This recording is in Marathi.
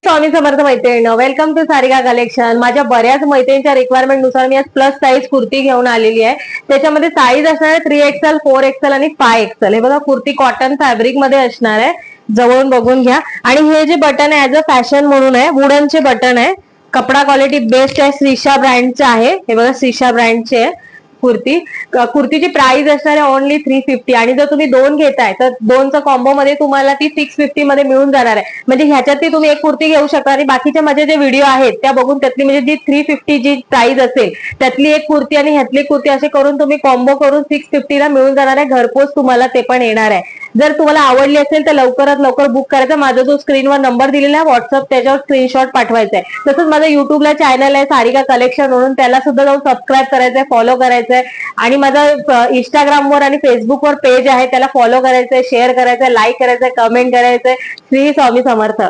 स्वामी समर्थ मैत्रिणी, वेलकम टू सारिका कलेक्शन. माझ्या बऱ्याच मैत्रिणींच्या रिक्वायरमेंट नुसार मी आज प्लस साईज कुर्ती घेऊन आलेली आहे. त्याच्यामध्ये साईज असणार आहे 3XL, 4XL आणि 5XL. हे बघा, कुर्ती कॉटन फॅब्रिक मध्ये असणार आहे. जवळून बघून घ्या. आणि हे जे बटन आहे ऍज अ फॅशन म्हणून आहे, वुडनचे बटन आहे. कपडा क्वालिटी बेस्ट आहे, श्रीशा ब्रँडचे आहे. हे बघा, श्रीशा ब्रँडचे आहे कुर्तीची प्राइस असणार आहे ओनली 350. आणि जर तुम्ही दोन घेताय तर दोनचा कॉम्बो मध्ये तुम्हाला ती 650 मध्ये मिळून जाणार आहे. म्हणजे ह्याच्यातली तुम्ही एक कुर्ती घेऊ शकता आणि बाकीच्या माझे जे व्हिडिओ आहेत त्या बघून त्यातली म्हणजे जी 350 जी प्राइस असेल त्यातली एक कुर्ती आणि ह्यातली कुर्ती असे करून तुम्ही कॉम्बो करून 650 ला मिळून जाणार आहे. घरपोच तुम्हाला ते पण येणार आहे. जर तुम्हाला आवडली असेल तर लवकरात लवकर बुक करायचं. माझा जो स्क्रीनवर नंबर दिलेला आहे व्हॉट्सअप, त्याच्यावर स्क्रीनशॉट पाठवायचा आहे. तसंच माझा युट्यूबला चॅनल आहे सारिका कलेक्शन म्हणून, त्याला सुद्धा जाऊन सबस्क्राईब करायचंय, फॉलो करायचंय. आणि माझा इंस्टाग्रामवर आणि फेसबुकवर पेज आहे, त्याला फॉलो करायचंय, शेअर करायचंय, लाईक करायचंय, कमेंट करायचंय. श्री स्वामी समर्थ.